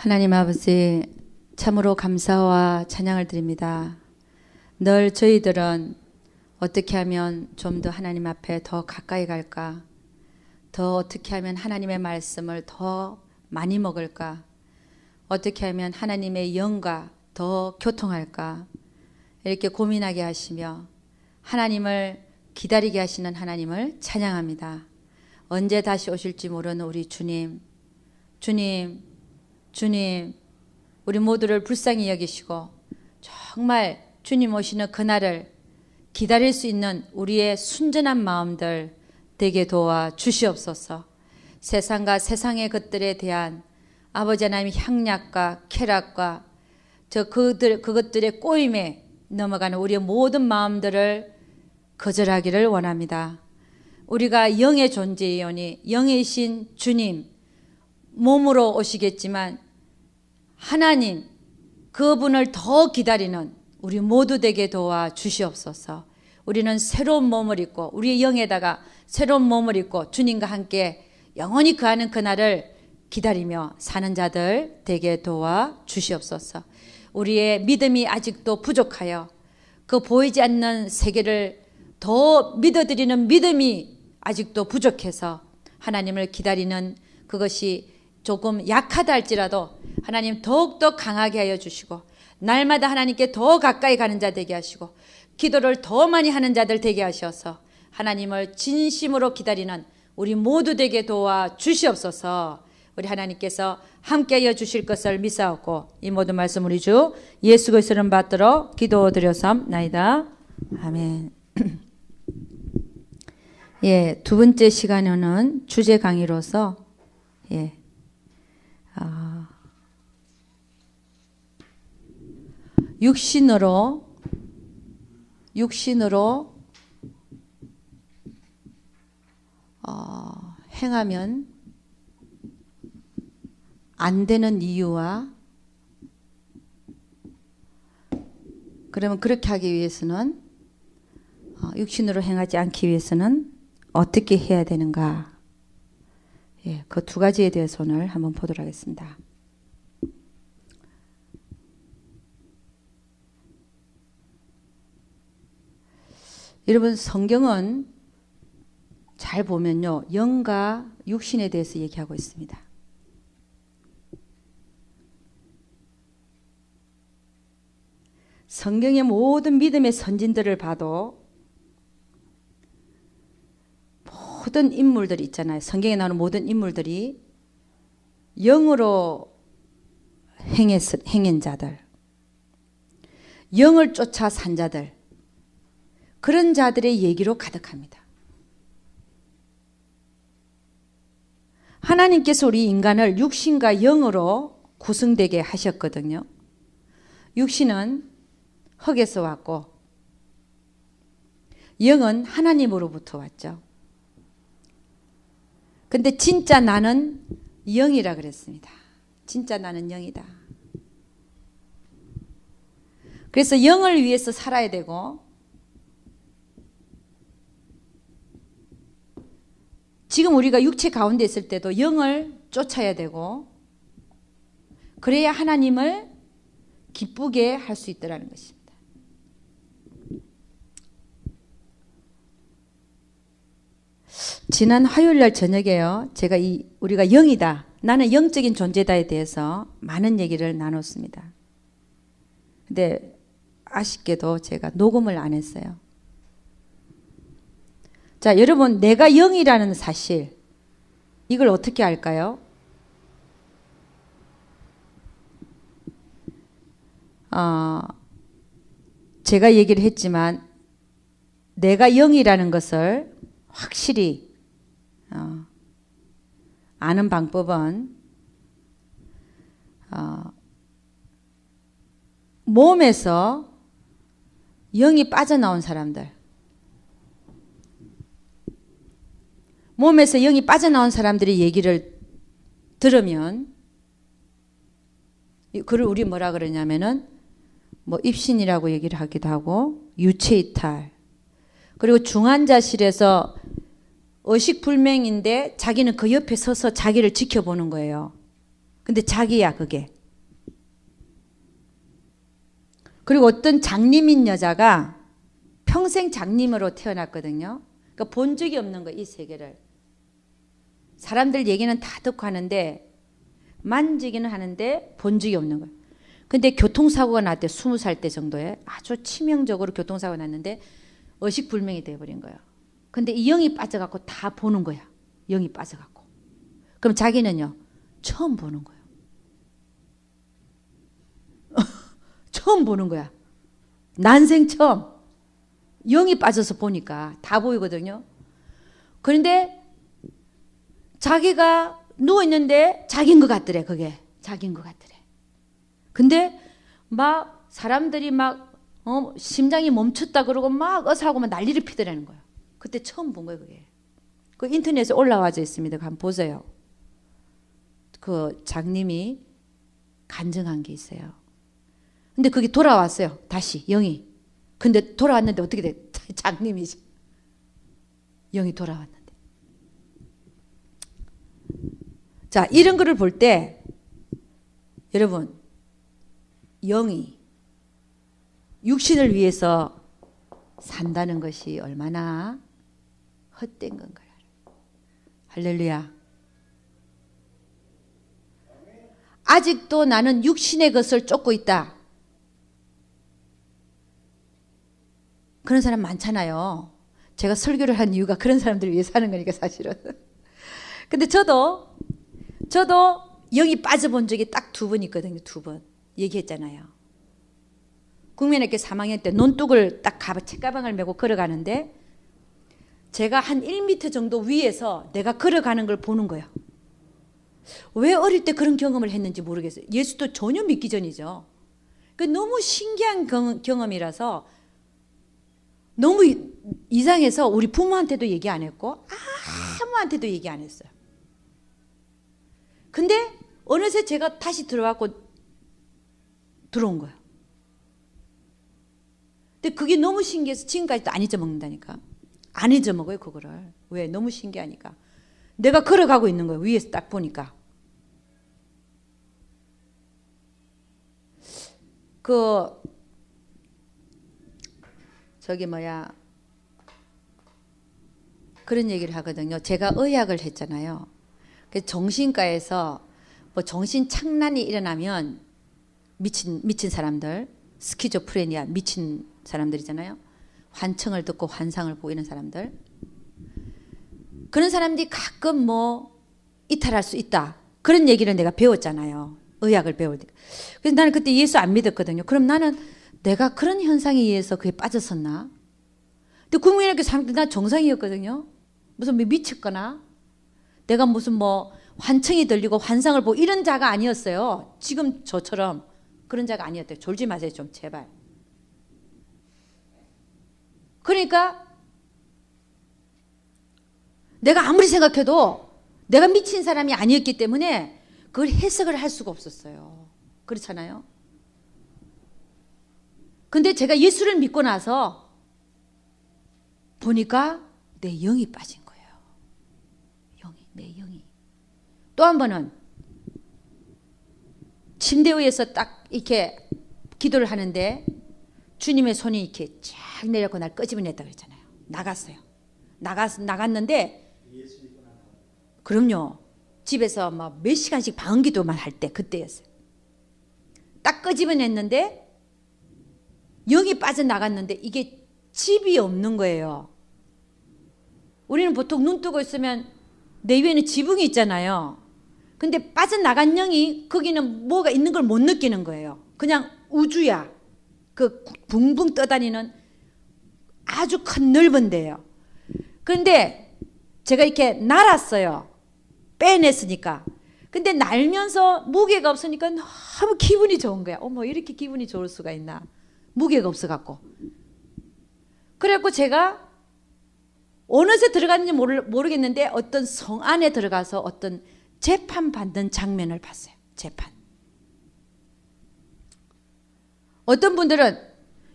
하나님 아버지, 참으로 감사와 찬양을 드립니다. 늘 저희들은 어떻게 하면 좀 더 하나님 앞에 더 가까이 갈까? 더 어떻게 하면 하나님의 말씀을 더 많이 먹을까? 어떻게 하면 하나님의 영과 더 교통할까? 이렇게 고민하게 하시며 하나님을 기다리게 하시는 하나님을 찬양합니다. 언제 다시 오실지 모르는 우리 주님, 주님, 우리 모두를 불쌍히 여기시고 정말 주님 오시는 그날을 기다릴 수 있는 우리의 순전한 마음들 되게 도와 주시옵소서. 세상과 세상의 것들에 대한 아버지 하나님의 향락과 쾌락과 그것들의 꼬임에 넘어가는 우리의 모든 마음들을 거절하기를 원합니다. 우리가 영의 존재이오니 영이신 주님 몸으로 오시겠지만 하나님 그분을 더 기다리는 우리 모두 되게 도와 주시옵소서. 우리는 새로운 몸을 입고 우리의 영에다가 새로운 몸을 입고 주님과 함께 영원히 거하는 그날을 기다리며 사는 자들 되게 도와 주시옵소서. 우리의 믿음이 아직도 부족하여 그 보이지 않는 세계를 더 믿어드리는 믿음이 아직도 부족해서 하나님을 기다리는 그것이 조금 약하다 할지라도 하나님 더욱더 강하게 하여 주시고 날마다 하나님께 더 가까이 가는 자 되게 하시고 기도를 더 많이 하는 자들 되게 하셔서 하나님을 진심으로 기다리는 우리 모두 되게 도와 주시옵소서. 우리 하나님께서 함께 하여 주실 것을 믿사옵고 이 모든 말씀 우리 주 예수 그리스도를 받들어 기도드렸사옵나이다. 아멘. 예, 두 번째 시간에는 주제 강의로서 육신으로 행하면 안 되는 이유와 그러면 그렇게 하기 위해서는 육신으로 행하지 않기 위해서는 어떻게 해야 되는가? 예, 그 두 가지에 대해서 오늘 한번 보도록 하겠습니다. 여러분 성경은 잘 보면요 영과 육신에 대해서 얘기하고 있습니다. 성경의 모든 믿음의 선진들을 봐도 모든 인물들이 있잖아요. 성경에 나오는 모든 인물들이 영으로 행한 자들, 영을 쫓아 산 자들, 그런 자들의 얘기로 가득합니다. 하나님께서 우리 인간을 육신과 영으로 구성되게 하셨거든요. 육신은 흙에서 왔고 영은 하나님으로부터 왔죠. 근데 진짜 나는 영이라 그랬습니다. 진짜 나는 영이다. 그래서 영을 위해서 살아야 되고 지금 우리가 육체 가운데 있을 때도 영을 쫓아야 되고 그래야 하나님을 기쁘게 할 수 있다는 것입니다. 지난 화요일날 저녁에요. 제가 우리가 영이다. 나는 영적인 존재다에 대해서 많은 얘기를 나눴습니다. 근데 아쉽게도 제가 녹음을 안 했어요. 자, 여러분 내가 영이라는 사실 이걸 어떻게 알까요? 제가 얘기를 했지만 내가 영이라는 것을 확실히 아는 방법은 몸에서 영이 빠져나온 사람들, 몸에서 영이 빠져나온 사람들의 얘기를 들으면 그걸 우리 뭐라 그러냐면은 뭐 입신이라고 얘기를 하기도 하고 유체이탈, 그리고 중환자실에서 의식불명인데 자기는 그 옆에 서서 자기를 지켜보는 거예요. 근데 자기야 그게. 그리고 어떤 장님인 여자가 평생 장님으로 태어났거든요. 그러니까 본 적이 없는 거예요. 이 세계를. 사람들 얘기는 다 듣고 하는데 만지기는 하는데 본 적이 없는 거예요. 근데 교통사고가 났대. 20살 때 정도에 아주 치명적으로 교통사고가 났는데 의식불명이 돼버린 거예요. 근데 이 영이 빠져갖고 다 보는 거야. 영이 빠져갖고. 그럼 자기는요. 처음 보는 거예요. 처음 보는 거야. 난생 처음. 영이 빠져서 보니까 다 보이거든요. 그런데 자기가 누워있는데 자기인 것 같더래. 그게 자기인 것 같더래. 근데 막 사람들이 막 심장이 멈췄다 그러고 막 어서하고 막 난리를 피더라는 거예요. 그때 처음 본 거예요. 그게. 그 인터넷에 올라와져 있습니다. 한번 보세요. 그 장님이 간증한 게 있어요. 근데 그게 돌아왔어요. 다시 영이. 근데 돌아왔는데 어떻게 돼? 장님이지. 영이 돌아왔는데. 자, 이런 거를 볼 때 여러분 영이 육신을 위해서 산다는 것이 얼마나 헛된 건가요? 할렐루야. 아직도 나는 육신의 것을 쫓고 있다. 그런 사람 많잖아요. 제가 설교를 한 이유가 그런 사람들을 위해 사는 거니까 사실은. 근데 저도 영이 빠져본 적이 딱 2번 있거든요. 2번. 얘기했잖아요. 국민학교 3학년 때 논뚝을 딱 책가방을 메고 걸어가는데 제가 한 1m 정도 위에서 내가 걸어가는 걸 보는 거예요. 왜 어릴 때 그런 경험을 했는지 모르겠어요. 예수도 전혀 믿기 전이죠. 너무 신기한 경험이라서 너무 이상해서 우리 부모한테도 얘기 안 했고 아무한테도 얘기 안 했어요. 근데 어느새 제가 다시 들어왔고 들어온 거예요. 근데 그게 너무 신기해서 지금까지도 안 잊어먹는다니까. 안 잊어먹어요 그거를. 왜? 너무 신기하니까. 내가 걸어가고 있는 거예요. 위에서 딱 보니까. 그런 얘기를 하거든요. 제가 의학을 했잖아요. 그래서 정신과에서 뭐 정신 착란이 일어나면 미친 사람들, 스키조프레니아 미친 사람들이잖아요. 환청을 듣고 환상을 보고 이런 사람들. 그런 사람들이 가끔 이탈할 수 있다. 그런 얘기를 내가 배웠잖아요. 의학을 배울 때. 그래서 나는 그때 예수 안 믿었거든요. 그럼 나는 내가 그런 현상에 의해서 그게 빠졌었나? 근데 국민학교 3학년 때 난 정상이었거든요. 무슨 미쳤거나 내가 무슨 환청이 들리고 환상을 보고 이런 자가 아니었어요. 지금 저처럼 그런 자가 아니었대요. 졸지 마세요 좀 제발. 그러니까 내가 아무리 생각해도 내가 미친 사람이 아니었기 때문에 그걸 해석을 할 수가 없었어요. 그렇잖아요. 근데 제가 예수를 믿고 나서 보니까 내 영이 빠진 거예요. 내 영이. 또 한 번은 침대 위에서 딱 이렇게 기도를 하는데 주님의 손이 이렇게 쫙 내려고 날 끄집어냈다 그랬잖아요. 나갔어요. 나갔는데 그럼요. 집에서 몇 시간씩 방언기도만 할 때 그때였어요. 딱 끄집어냈는데 영이 빠져나갔는데 이게 집이 없는 거예요. 우리는 보통 눈 뜨고 있으면 내 위에는 지붕이 있잖아요. 근데 빠져나간 영이 거기는 뭐가 있는 걸 못 느끼는 거예요. 그냥 우주야. 그 붕붕 떠다니는 아주 큰 넓은 데요. 그런데 제가 이렇게 날았어요. 빼냈으니까. 근데 날면서 무게가 없으니까 너무 기분이 좋은 거야. 어머 이렇게 기분이 좋을 수가 있나. 무게가 없어갖고. 그래갖고 제가 어느새 들어갔는지 모르겠는데 어떤 성 안에 들어가서 어떤 재판받는 장면을 봤어요. 재판. 어떤 분들은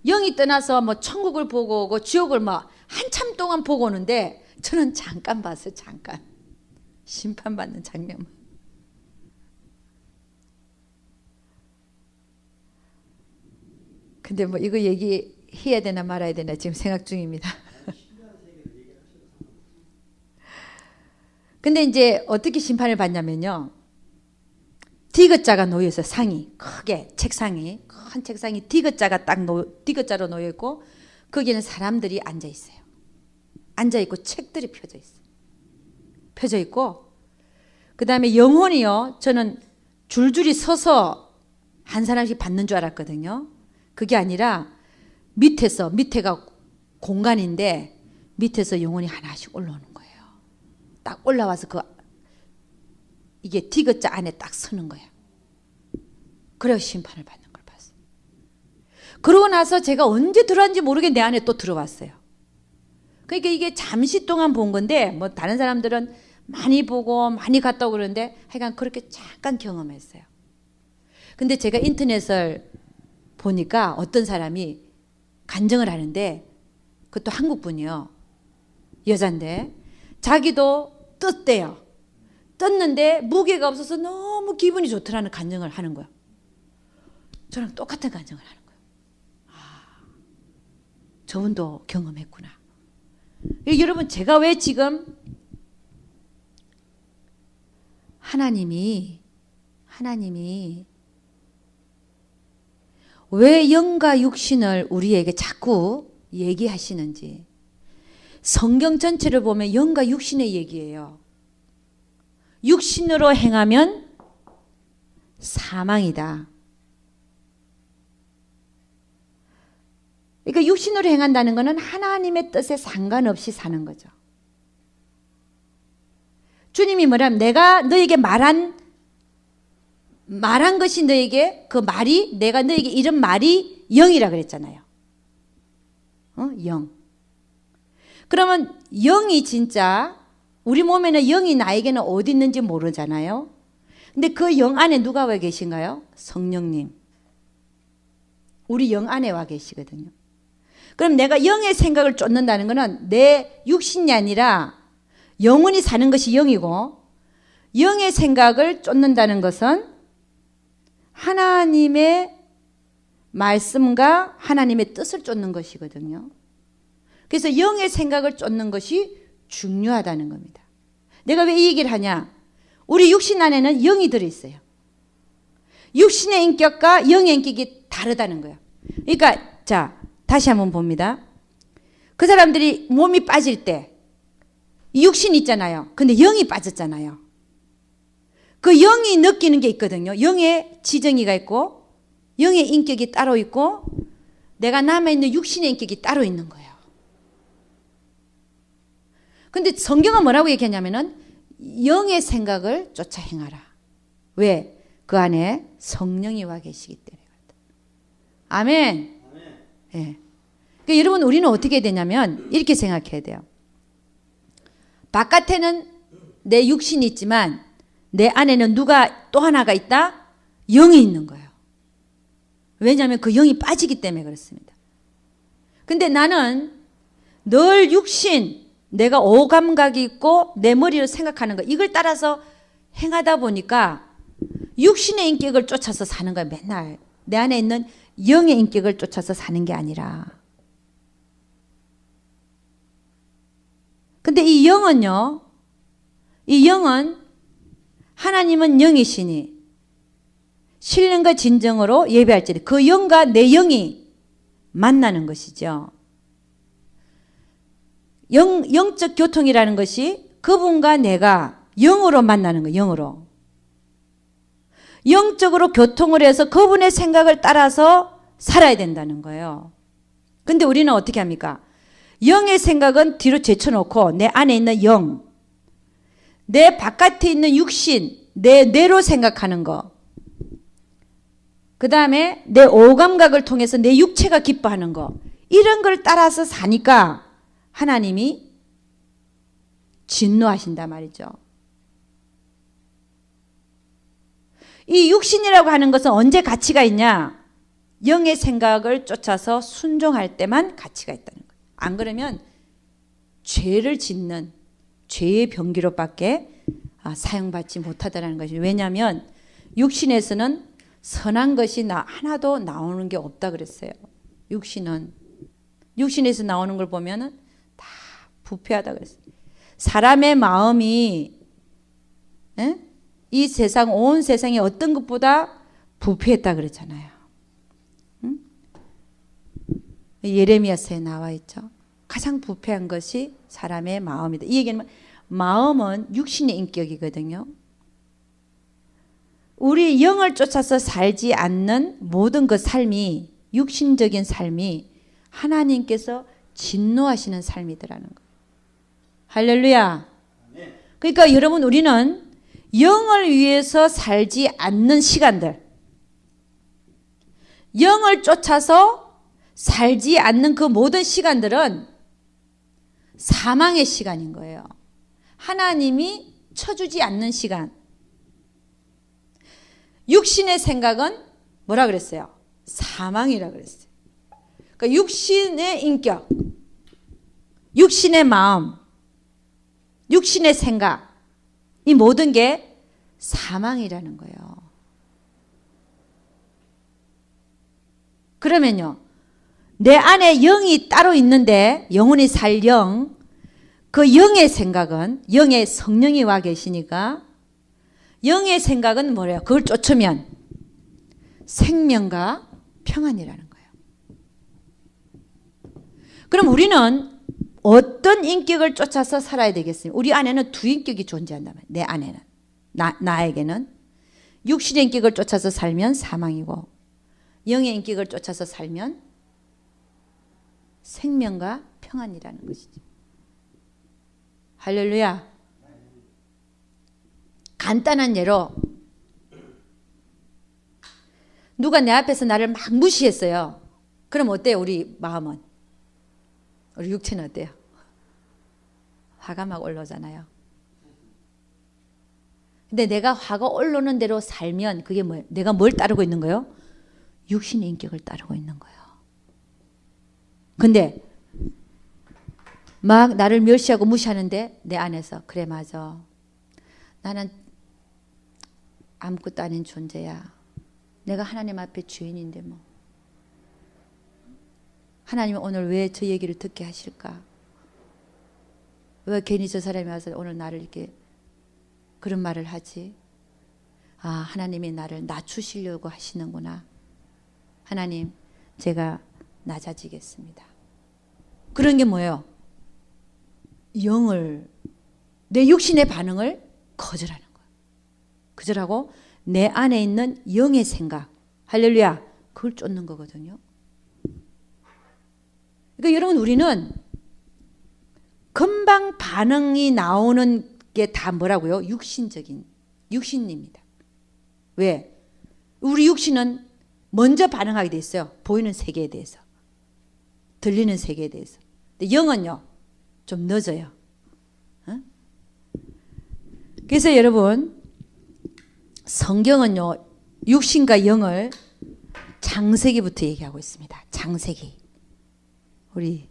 영이 떠나서 천국을 보고 오고 지옥을 한참 동안 보고 오는데 저는 잠깐 봤어요. 잠깐. 심판받는 장면. 근데 뭐 이거 얘기해야 되나 말아야 되나 지금 생각 중입니다. 근데 이제 어떻게 심판을 받냐면요. 디귿자가 놓여 있어요. 상이 크게 책상이 큰 책상이 디귿자가 디귿자로 놓여 있고 거기는 사람들이 앉아 있어요. 앉아 있고 책들이 펴져 있어요. 펴져 있고 그다음에 영혼이요. 저는 줄줄이 서서 한 사람씩 받는 줄 알았거든요. 그게 아니라 밑에가 공간인데 밑에서 영혼이 하나씩 올라오는 거예요. 딱 올라와서 이게 디귿자 안에 딱 서는 거예요. 그래야 심판을 받는 걸 봤어요. 그러고 나서 제가 언제 들어왔는지 모르게 내 안에 또 들어왔어요. 그러니까 이게 잠시 동안 본 건데 뭐 다른 사람들은 많이 보고 많이 갔다 오고 그러는데 하여간 그렇게 잠깐 경험했어요. 근데 제가 인터넷을 보니까 어떤 사람이 간증을 하는데 그것도 한국 분이요. 여잔데 자기도 떴대요. 떴는데 무게가 없어서 너무 기분이 좋더라는 간증을 하는 거예요. 저랑 똑같은 간증을 하는 거예요. 아, 저분도 경험했구나. 여러분 제가 왜 지금 하나님이 왜 영과 육신을 우리에게 자꾸 얘기하시는지 성경 전체를 보면 영과 육신의 얘기예요. 육신으로 행하면 사망이다. 그러니까 육신으로 행한다는 것은 하나님의 뜻에 상관없이 사는 거죠. 주님이 뭐라면 내가 너에게 말한 것이 너에게 그 말이 내가 너에게 이런 말이 영이라 그랬잖아요. 영. 그러면 영이 진짜 우리 몸에는 영이 나에게는 어디 있는지 모르잖아요. 근데 그 영 안에 누가 와 계신가요? 성령님. 우리 영 안에 와 계시거든요. 그럼 내가 영의 생각을 쫓는다는 것은 내 육신이 아니라 영혼이 사는 것이 영이고 영의 생각을 쫓는다는 것은 하나님의 말씀과 하나님의 뜻을 쫓는 것이거든요. 그래서 영의 생각을 쫓는 것이 중요하다는 겁니다. 내가 왜 이 얘기를 하냐? 우리 육신 안에는 영이 들어있어요. 육신의 인격과 영의 인격이 다르다는 거예요. 그러니까 자 다시 한번 봅니다. 그 사람들이 몸이 빠질 때 육신이 있잖아요. 근데 영이 빠졌잖아요. 그 영이 느끼는 게 있거든요. 영의 지정의가 있고 영의 인격이 따로 있고 내가 남아있는 육신의 인격이 따로 있는 거예요. 근데 성경은 뭐라고 얘기하냐면은 영의 생각을 쫓아 행하라. 왜? 그 안에 성령이 와 계시기 때문에. 아멘. 예. 그러니까 여러분 우리는 어떻게 되냐면 이렇게 생각해야 돼요. 바깥에는 내 육신이 있지만 내 안에는 누가 또 하나가 있다? 영이 있는 거예요. 왜냐하면 그 영이 빠지기 때문에 그렇습니다. 근데 나는 늘 육신, 내가 오감각이 있고 내 머리로 생각하는 거 이걸 따라서 행하다 보니까 육신의 인격을 쫓아서 사는 거예요. 맨날 내 안에 있는 영의 인격을 쫓아서 사는 게 아니라. 근데 이 영은요, 이 영은 하나님은 영이시니 신령과 진정으로 예배할지니 그 영과 내 영이 만나는 것이죠. 영적 교통이라는 것이 그분과 내가 영으로 만나는 거예요. 영으로. 영적으로 교통을 해서 그분의 생각을 따라서 살아야 된다는 거예요. 근데 우리는 어떻게 합니까? 영의 생각은 뒤로 제쳐놓고 내 안에 있는 영, 내 바깥에 있는 육신, 내 뇌로 생각하는 거, 그 다음에 내 오감각을 통해서 내 육체가 기뻐하는 거, 이런 걸 따라서 사니까 하나님이 진노하신단 말이죠. 이 육신이라고 하는 것은 언제 가치가 있냐? 영의 생각을 쫓아서 순종할 때만 가치가 있다는 거예요. 안 그러면 죄를 짓는 죄의 병기로밖에 사용받지 못하다는 것이죠. 왜냐하면 육신에서는 선한 것이 하나도 나오는 게 없다 그랬어요. 육신에서 나오는 걸 보면은 다 부패하다 그랬어요. 사람의 마음이 이 세상 온 세상의 어떤 것보다 부패했다 그랬잖아요. 응? 예레미야서에 나와 있죠. 가장 부패한 것이 사람의 마음이다. 이 얘기는 마음은 육신의 인격이거든요. 우리 영을 쫓아서 살지 않는 모든 그 삶이 육신적인 삶이 하나님께서 진노하시는 삶이더라는 거예요. 할렐루야. 그러니까 여러분 우리는 영을 위해서 살지 않는 시간들, 영을 쫓아서 살지 않는 그 모든 시간들은 사망의 시간인 거예요. 하나님이 쳐주지 않는 시간. 육신의 생각은 뭐라 그랬어요? 사망이라 그랬어요. 그러니까 육신의 인격, 육신의 마음, 육신의 생각, 이 모든 게 사망이라는 거예요. 그러면요, 내 안에 영이 따로 있는데 영혼이 살 영, 그 영의 생각은 영의 성령이 와 계시니까 영의 생각은 뭐래요? 그걸 쫓으면 생명과 평안이라는 거예요. 그럼 우리는 어떤 인격을 쫓아서 살아야 되겠습니까? 우리 안에는 두 인격이 존재한단 말이에요. 내 안에는. 나에게는. 육신의 인격을 쫓아서 살면 사망이고 영의 인격을 쫓아서 살면 생명과 평안이라는 것이죠. 할렐루야. 간단한 예로 누가 내 앞에서 나를 막 무시했어요. 그럼 어때요? 우리 마음은? 우리 육체는 어때요? 화가 막 올라오잖아요. 근데 내가 화가 올라오는 대로 살면 그게 뭐예요? 내가 뭘 따르고 있는 거예요? 육신의 인격을 따르고 있는 거예요. 근데 막 나를 멸시하고 무시하는데 내 안에서 그래 맞아. 나는 아무것도 아닌 존재야. 내가 하나님 앞에 주인인데 뭐. 하나님은 오늘 왜 저 얘기를 듣게 하실까? 왜 괜히 저 사람이 와서 오늘 나를 이렇게 그런 말을 하지? 아, 하나님이 나를 낮추시려고 하시는구나. 하나님, 제가 낮아지겠습니다. 그런 게 뭐예요? 내 육신의 반응을 거절하는 거예요. 거절하고 내 안에 있는 영의 생각, 할렐루야, 그걸 쫓는 거거든요. 그러니까 여러분 우리는 금방 반응이 나오는 게 다 뭐라고요? 육신입니다. 왜? 우리 육신은 먼저 반응하게 돼 있어요. 보이는 세계에 대해서. 들리는 세계에 대해서. 근데 영은요, 좀 늦어요. 어? 그래서 여러분, 성경은요, 육신과 영을 창세기부터 얘기하고 있습니다. 창세기. 우리,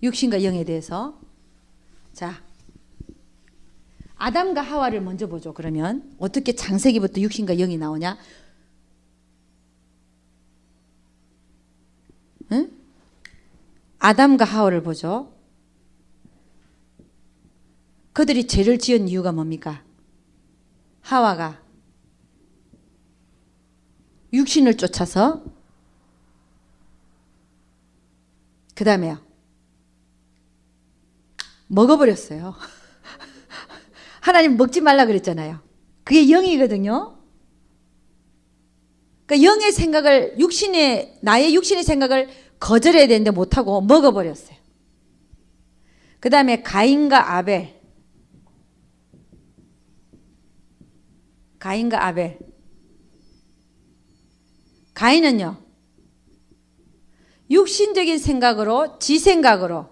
육신과 영에 대해서. 자, 아담과 하와를 먼저 보죠. 그러면 어떻게 창세기부터 육신과 영이 나오냐? 응? 아담과 하와를 보죠. 그들이 죄를 지은 이유가 뭡니까? 하와가 육신을 쫓아서 그 다음에요. 먹어버렸어요. 하나님 먹지 말라 그랬잖아요. 그게 영이거든요. 그러니까 영의 생각을 나의 육신의 생각을 거절해야 되는데 못하고 먹어버렸어요. 그 다음에 가인과 아벨. 가인은요, 육신적인 생각으로, 지 생각으로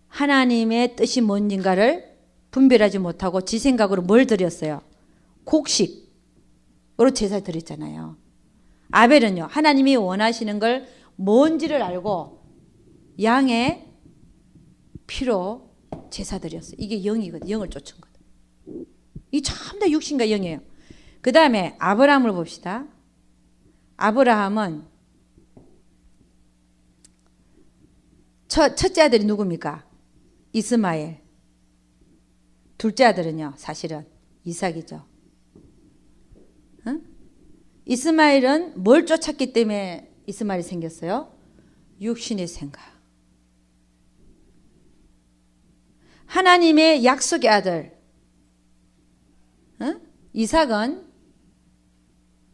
하나님의 뜻이 뭔지가를 분별하지 못하고 지 생각으로 뭘 드렸어요? 곡식으로 제사 드렸잖아요. 아벨은요, 하나님이 원하시는 걸 뭔지를 알고 양의 피로 제사 드렸어요. 이게 영이거든. 영을 쫓은 거든. 이 전부 다 육신과 영이에요. 그 다음에 아브라함을 봅시다. 아브라함은 첫째 아들이 누굽니까? 이스마엘. 둘째 아들은요, 사실은 이삭이죠. 응? 이스마엘은 뭘 쫓았기 때문에 이스마엘이 생겼어요? 육신의 생각. 하나님의 약속의 아들, 응? 이삭은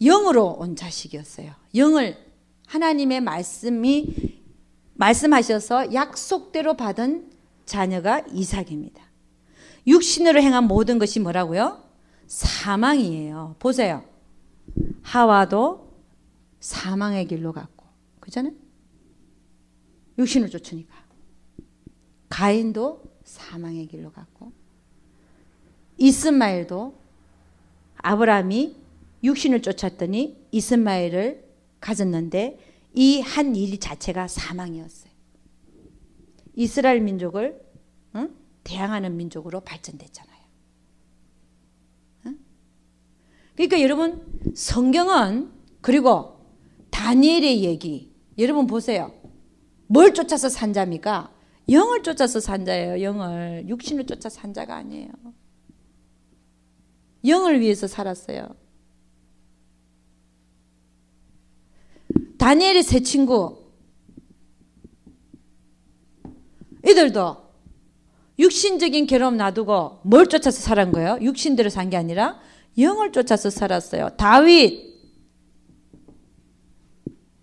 영으로 온 자식이었어요. 영을 하나님의 말씀하셔서 약속대로 받은 자녀가 이삭입니다. 육신으로 행한 모든 것이 뭐라고요? 사망이에요. 보세요. 하와도 사망의 길로 갔고, 그잖아요? 육신을 쫓으니까. 가인도 사망의 길로 갔고, 이스마엘도 아브라함이 육신을 쫓았더니 이스마엘을 가졌는데 이 한 일 자체가 사망이었어요. 이스라엘 민족을 대항하는 민족으로 발전됐잖아요. 그러니까 여러분, 성경은, 그리고 다니엘의 얘기, 여러분 보세요. 뭘 쫓아서 산 자입니까? 영을 쫓아서 산 자예요. 영을. 육신을 쫓아 산 자가 아니에요. 영을 위해서 살았어요. 다니엘의 세 친구, 이들도 육신적인 괴로움 놔두고 뭘 쫓아서 살은 거예요? 육신대로 산 게 아니라 영을 쫓아서 살았어요. 다윗,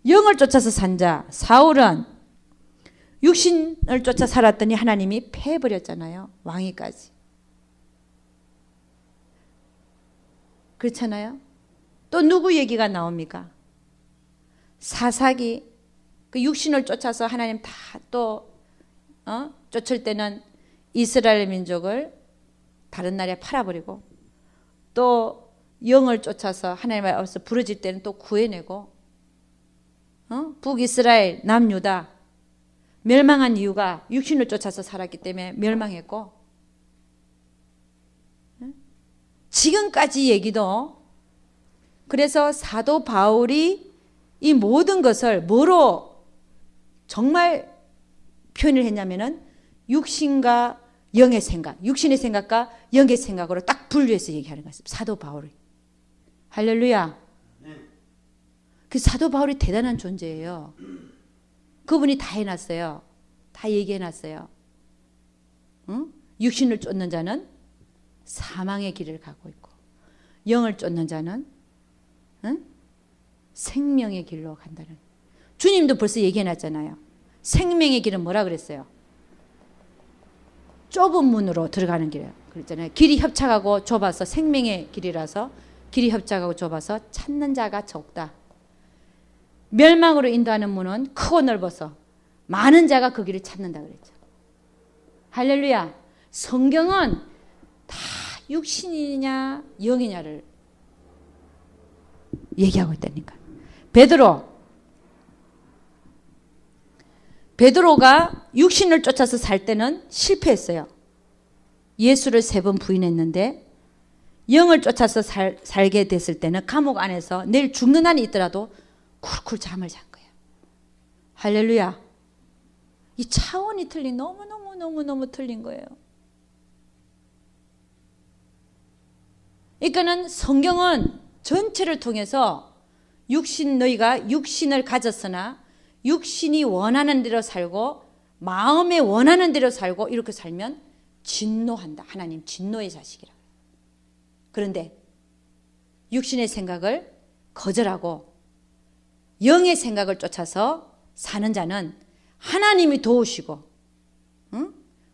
영을 쫓아서 산 자. 사울은 육신을 쫓아 살았더니 하나님이 패해버렸잖아요. 왕위까지. 그렇잖아요. 또 누구 얘기가 나옵니까? 사사기, 그 육신을 쫓아서 하나님 다 또 쫓을 때는 이스라엘 민족을 다른 나라에 팔아버리고, 또 영을 쫓아서 하나님 앞에서 부르질 때는 또 구해내고, 북이스라엘, 남유다 멸망한 이유가 육신을 쫓아서 살았기 때문에 멸망했고, 지금까지 얘기도, 그래서 사도 바울이 이 모든 것을 뭐로 정말 표현을 했냐면은 육신과 영의 생각, 육신의 생각과 영의 생각으로 딱 분류해서 얘기하는 것입니다. 사도 바울이. 할렐루야. 그 사도 바울이 대단한 존재예요. 그분이 다 해놨어요. 다 얘기해놨어요. 육신을 쫓는 자는 사망의 길을 가고 있고, 영을 쫓는 자는 생명의 길로 간다는. 주님도 벌써 얘기해놨잖아요. 생명의 길은 뭐라 그랬어요? 좁은 문으로 들어가는 길이에요. 그랬잖아요. 길이 협착하고 좁아서, 생명의 길이라서 길이 협착하고 좁아서 찾는 자가 적다. 멸망으로 인도하는 문은 크고 넓어서 많은 자가 그 길을 찾는다 그랬죠. 할렐루야. 성경은 다 육신이냐 영이냐를 얘기하고 있다니까. 베드로가 육신을 쫓아서 살 때는 실패했어요. 예수를 3번 부인했는데, 영을 쫓아서 살게 됐을 때는 감옥 안에서 내일 죽는 한이 있더라도 쿨쿨 잠을 잔 거예요. 할렐루야. 이 차원이 틀린, 너무너무 틀린 거예요. 그러니까는 성경은 전체를 통해서 너희가 육신을 가졌으나 육신이 원하는 대로 살고 마음에 원하는 대로 살고 이렇게 살면 진노한다. 하나님 진노의 자식이라. 그런데 육신의 생각을 거절하고 영의 생각을 쫓아서 사는 자는 하나님이 도우시고,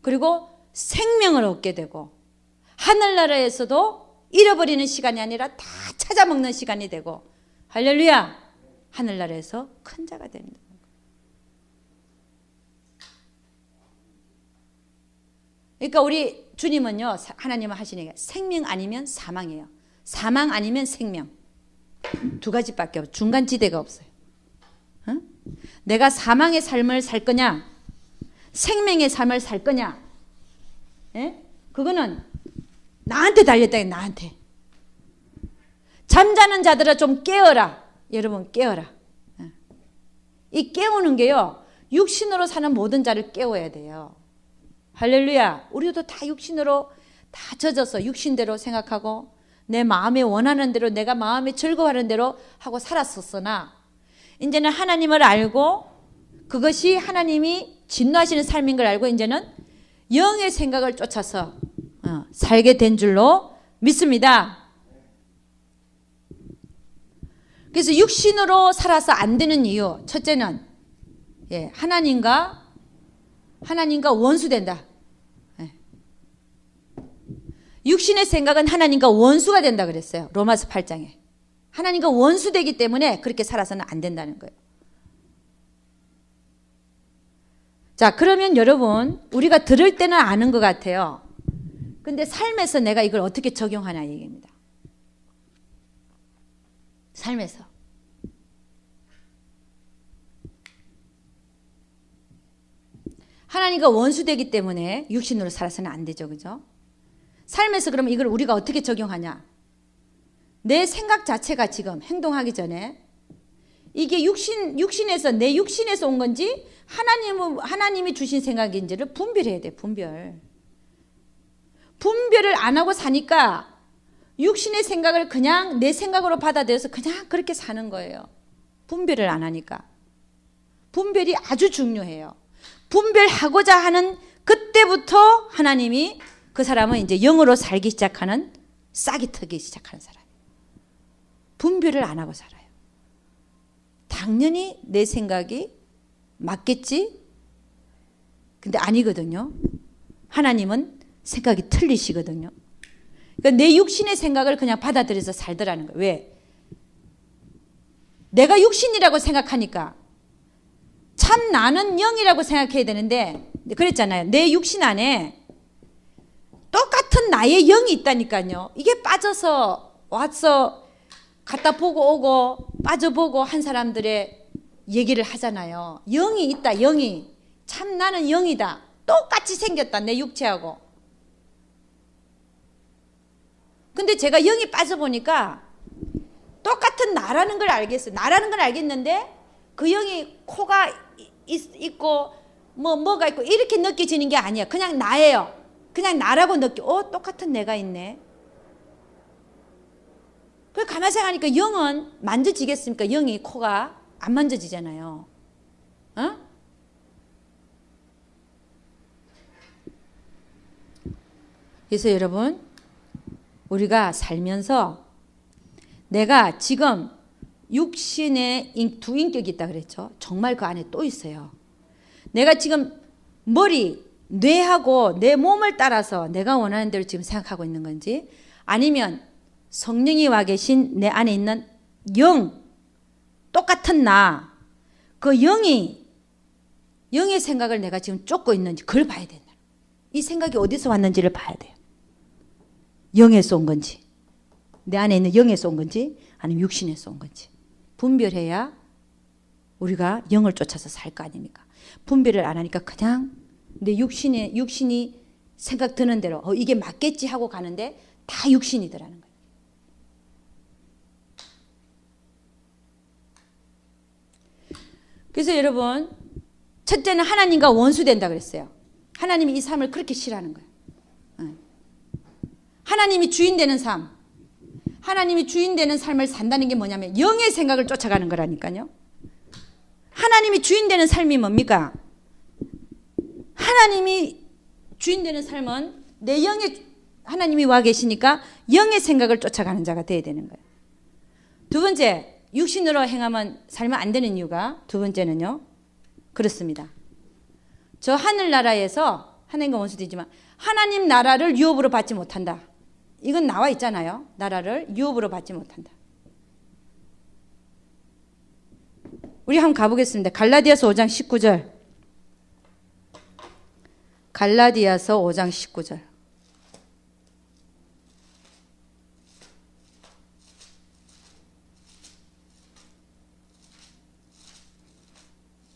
그리고 생명을 얻게 되고, 하늘나라에서도 잃어버리는 시간이 아니라 다 찾아먹는 시간이 되고, 할렐루야, 하늘나라에서 큰 자가 됩니다. 그러니까 우리 주님은요, 하나님은 하시는 게 생명 아니면 사망이에요. 사망 아니면 생명. 두 가지밖에 없어요. 중간지대가 없어요. 내가 사망의 삶을 살 거냐, 생명의 삶을 살 거냐, 그거는 나한테 달렸다. 나한테. 잠자는 자들아 좀 깨어라. 여러분 깨어라. 이 깨우는 게요, 육신으로 사는 모든 자를 깨워야 돼요. 할렐루야. 우리도 다 육신으로 다 젖어서 육신대로 생각하고 내 마음에 원하는 대로, 내가 마음에 즐거워하는 대로 하고 살았었으나 이제는 하나님을 알고 그것이 하나님이 진노하시는 삶인 걸 알고 이제는 영의 생각을 쫓아서 살게 된 줄로 믿습니다. 그래서 육신으로 살아서 안 되는 이유, 첫째는 하나님과 원수된다. 육신의 생각은 하나님과 원수가 된다 그랬어요. 로마서 8장에. 하나님과 원수되기 때문에 그렇게 살아서는 안 된다는 거예요. 자, 그러면 여러분, 우리가 들을 때는 아는 것 같아요. 근데 삶에서 내가 이걸 어떻게 적용하냐 얘기입니다. 삶에서. 하나님과 원수되기 때문에 육신으로 살아서는 안 되죠. 그죠? 삶에서 그러면 이걸 우리가 어떻게 적용하냐? 내 생각 자체가 지금 행동하기 전에 이게 육신에서, 내 육신에서 온 건지 하나님이 주신 생각인지를 분별해야 돼. 분별을 안 하고 사니까 육신의 생각을 그냥 내 생각으로 받아들여서 그냥 그렇게 사는 거예요. 분별을 안 하니까. 분별이 아주 중요해요. 분별하고자 하는 그때부터 하나님이 그 사람은 이제 영으로 살기 시작하는, 싹이 트기 시작하는 사람. 분별을 안 하고 살아요. 당연히 내 생각이 맞겠지? 근데 아니거든요. 하나님은 생각이 틀리시거든요. 그러니까 내 육신의 생각을 그냥 받아들여서 살더라는 거예요. 왜? 내가 육신이라고 생각하니까 참 나는 영이라고 생각해야 되는데, 그랬잖아요. 내 육신 안에 똑같은 나의 영이 있다니까요. 이게 빠져서 와서 갖다 보고 오고 빠져보고 한 사람들의 얘기를 하잖아요. 영이 있다. 영이. 참 나는 영이다. 똑같이 생겼다. 내 육체하고. 근데 제가 영이 빠져보니까 똑같은 나라는 걸 알겠어요. 나라는 걸 알겠는데 그 영이 코가 있고 뭐가 있고 이렇게 느껴지는 게 아니야. 그냥 나예요. 그냥 나라고 느껴. 똑같은 내가 있네. 그걸 가만히 생각하니까 영은 만져지겠습니까? 영이 코가 안 만져지잖아요. 어? 그래서 여러분, 우리가 살면서 내가 지금 육신에 두 인격이 있다 그랬죠. 정말 그 안에 또 있어요. 내가 지금 머리, 뇌하고 내 몸을 따라서 내가 원하는 대로 지금 생각하고 있는 건지, 아니면 성령이 와 계신 내 안에 있는 영, 똑같은 나, 그 영의 생각을 내가 지금 쫓고 있는지 그걸 봐야 된다. 이 생각이 어디서 왔는지를 봐야 돼요. 영에서 온 건지, 내 안에 있는 영에서 온 건지, 아니면 육신에서 온 건지 분별해야 우리가 영을 쫓아서 살 거 아닙니까? 분별을 안 하니까 그냥 내 육신이 생각 드는 대로 이게 맞겠지 하고 가는데 다 육신이더라는 거예요. 그래서 여러분, 첫째는 하나님과 원수된다 그랬어요. 하나님이 이 삶을 그렇게 싫어하는 거예요. 하나님이 주인 되는 삶, 하나님이 주인 되는 삶을 산다는 게 뭐냐면 영의 생각을 쫓아가는 거라니까요. 하나님이 주인 되는 삶이 뭡니까? 하나님이 주인 되는 삶은 내 영에 하나님이 와 계시니까 영의 생각을 쫓아가는 자가 돼야 되는 거예요. 두 번째, 육신으로 행하면 살면 안 되는 이유가, 두 번째는요, 그렇습니다. 저 하늘나라에서 하나님과 원수되지만 하나님 나라를 유업으로 받지 못한다. 이건 나와 있잖아요. 나라를 유업으로 받지 못한다. 우리 한번 가보겠습니다. 갈라디아서 5장 19절. 갈라디아서 5장 19절.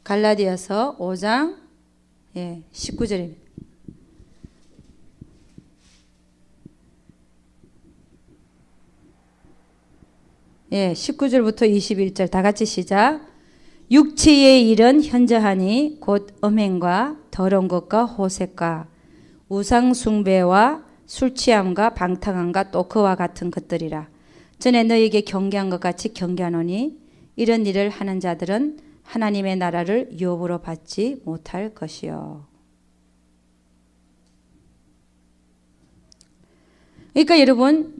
갈라디아서 5장 19절입니다. 예, 19절부터 21절 다 같이 시작. 육체의 일은 현저하니 곧 음행과 더러운 것과 호색과 우상 숭배와 술 취함과 방탕함과 또 그와 같은 것들이라. 전에 너에게 경계한 것 같이 경계하노니 이런 일을 하는 자들은 하나님의 나라를 유업으로 받지 못할 것이요. 그러니까 여러분,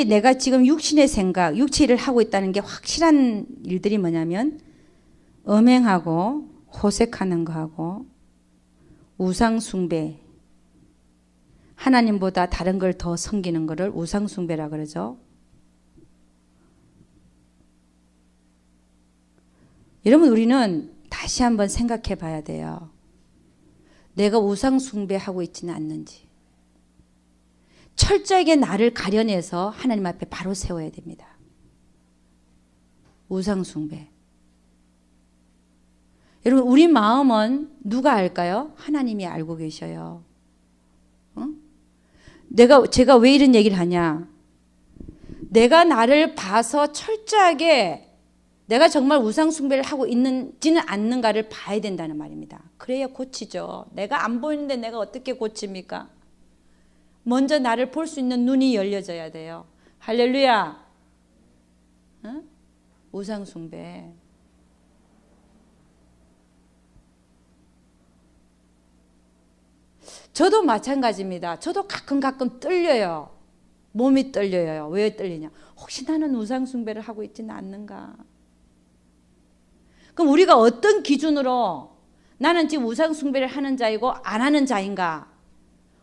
내가 지금 육신의 생각, 육체 일을 하고 있다는 게 확실한 일들이 뭐냐면 음행하고 호색하는 거하고 우상 숭배, 하나님보다 다른 걸 더 섬기는 거를 우상 숭배라 그러죠. 여러분, 우리는 다시 한번 생각해 봐야 돼요. 내가 우상 숭배하고 있지는 않는지. 철저하게 나를 가려내서 하나님 앞에 바로 세워야 됩니다. 우상 숭배. 여러분, 우리 마음은 누가 알까요? 하나님이 알고 계셔요. 제가 왜 이런 얘기를 하냐? 내가 나를 봐서 철저하게 내가 정말 우상 숭배를 하고 있는지는 않는가를 봐야 된다는 말입니다. 그래야 고치죠. 내가 안 보이는데 내가 어떻게 고칩니까? 먼저 나를 볼 수 있는 눈이 열려져야 돼요. 할렐루야. 우상 숭배. 저도 마찬가지입니다. 저도 가끔 떨려요. 몸이 떨려요. 왜 떨리냐? 혹시 나는 우상 숭배를 하고 있지는 않는가? 그럼 우리가 어떤 기준으로 나는 지금 우상 숭배를 하는 자이고 안 하는 자인가?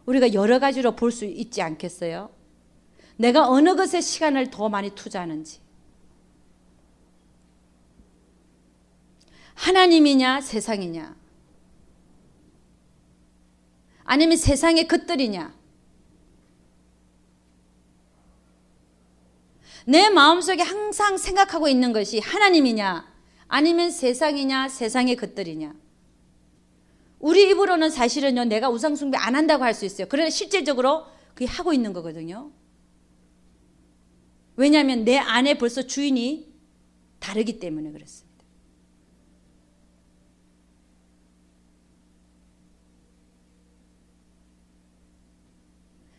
우리가 여러 가지로 볼 수 있지 않겠어요? 내가 어느 것에 시간을 더 많이 투자하는지. 하나님이냐 세상이냐? 아니면 세상의 것들이냐? 내 마음속에 항상 생각하고 있는 것이 하나님이냐 아니면 세상이냐 세상의 것들이냐. 우리 입으로는 사실은요, 내가 우상 숭배 안 한다고 할 수 있어요. 그러나 실질적으로 그게 하고 있는 거거든요. 왜냐하면 내 안에 벌써 주인이 다르기 때문에 그렇습니다.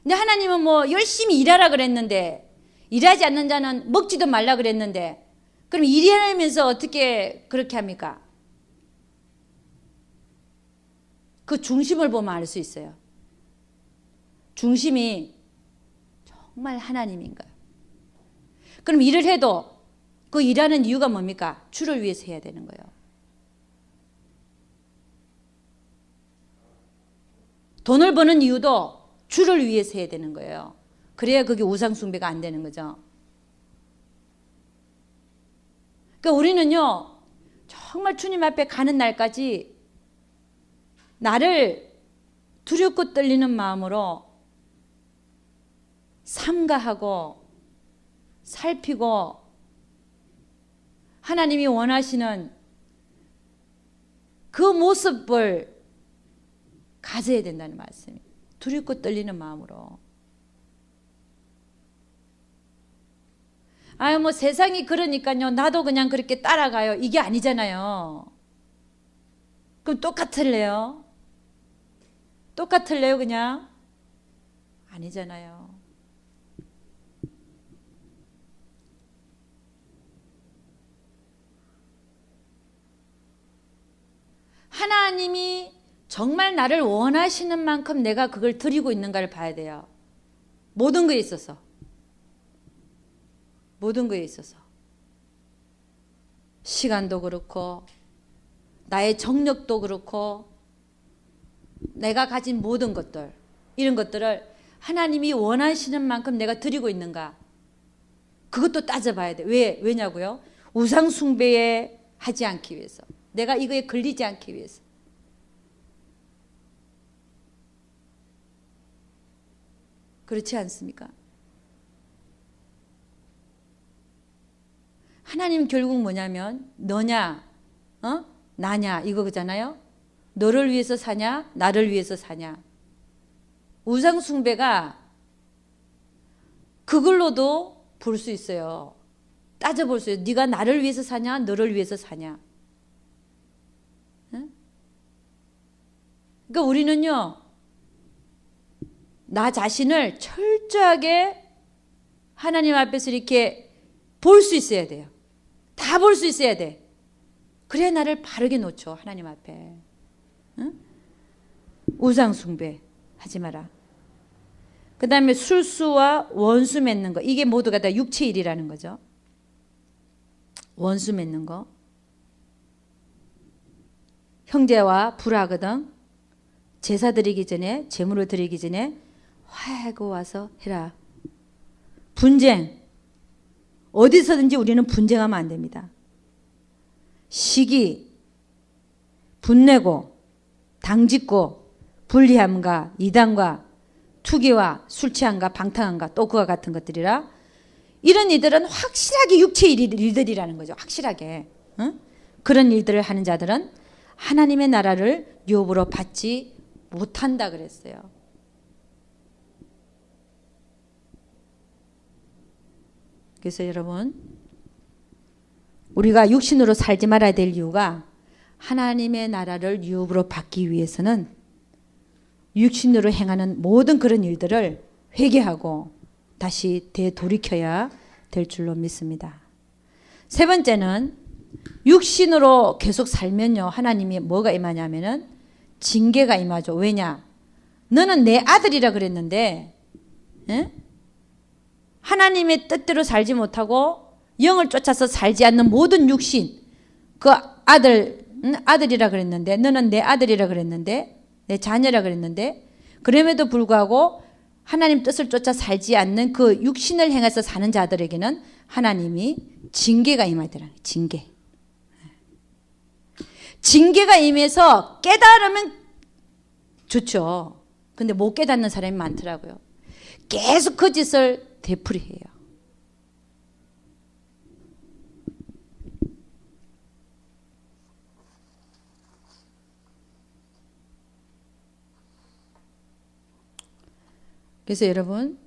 근데 하나님은 뭐 열심히 일하라 그랬는데, 일하지 않는 자는 먹지도 말라 그랬는데, 그럼 일하면서 어떻게 그렇게 합니까? 그 중심을 보면 알 수 있어요. 중심이 정말 하나님인가요? 그럼 일을 해도 그 일하는 이유가 뭡니까? 주를 위해서 해야 되는 거예요. 돈을 버는 이유도 주를 위해서 해야 되는 거예요. 그래야 그게 우상숭배가 안 되는 거죠. 그러니까 우리는요, 정말 주님 앞에 가는 날까지 나를 두렵고 떨리는 마음으로 삼가하고 살피고 하나님이 원하시는 그 모습을 가져야 된다는 말씀이에요. 두렵고 떨리는 마음으로. 아유, 뭐 세상이 그러니까요, 나도 그냥 그렇게 따라가요. 이게 아니잖아요. 그럼 똑같을래요? 똑같을래요, 그냥? 아니잖아요. 하나님이 정말 나를 원하시는 만큼 내가 그걸 드리고 있는가를 봐야 돼요. 모든 거에 있어서. 모든 거에 있어서. 시간도 그렇고 나의 정력도 그렇고 내가 가진 모든 것들, 이런 것들을 하나님이 원하시는 만큼 내가 드리고 있는가, 그것도 따져봐야 돼. 왜냐고요? 우상 숭배에 하지 않기 위해서, 내가 이거에 걸리지 않기 위해서. 그렇지 않습니까? 하나님 결국 뭐냐면 너냐 나냐 이거잖아요. 너를 위해서 사냐 나를 위해서 사냐. 우상 숭배가 그걸로도 볼 수 있어요. 따져볼 수 있어요. 네가 나를 위해서 사냐, 너를 위해서 사냐. 응? 그러니까 우리는요, 나 자신을 철저하게 하나님 앞에서 이렇게 볼 수 있어야 돼요. 다 볼 수 있어야 돼. 그래야 나를 바르게 놓죠, 하나님 앞에. 응? 우상 숭배 하지 마라. 그 다음에 술수와 원수 맺는 거, 이게 모두가 다 육체 일이라는 거죠. 원수 맺는 거, 형제와 불화거든 제사 드리기 전에, 제물을 드리기 전에 화해하고 와서 해라. 분쟁, 어디서든지 우리는 분쟁하면 안 됩니다. 시기, 분내고 당짓고 불리함과 이단과 투기와 술 취함과 방탕함과 또 그와 같은 것들이라. 이런 일들은 확실하게 육체 일들이라는 거죠. 확실하게. 응? 그런 일들을 하는 자들은 하나님의 나라를 유업으로 받지 못한다 그랬어요. 그래서 여러분, 우리가 육신으로 살지 말아야 될 이유가 하나님의 나라를 유업으로 받기 위해서는 육신으로 행하는 모든 그런 일들을 회개하고 다시 되돌이켜야 될 줄로 믿습니다. 세 번째는 육신으로 계속 살면요, 하나님이 뭐가 임하냐면은 징계가 임하죠. 왜냐? 너는 내 아들이라 그랬는데, 에? 하나님의 뜻대로 살지 못하고 영을 쫓아서 살지 않는 모든 육신, 그 아들이라 그랬는데, 너는 내 아들이라 그랬는데, 내 자녀라 그랬는데, 그럼에도 불구하고 하나님 뜻을 쫓아 살지 않는 그 육신을 행해서 사는 자들에게는 하나님이 징계가 임하더라. 징계가 임해서 깨달으면 좋죠. 근데 못 깨닫는 사람이 많더라고요. 계속 그 짓을 되풀이해요. 그래서 여러분,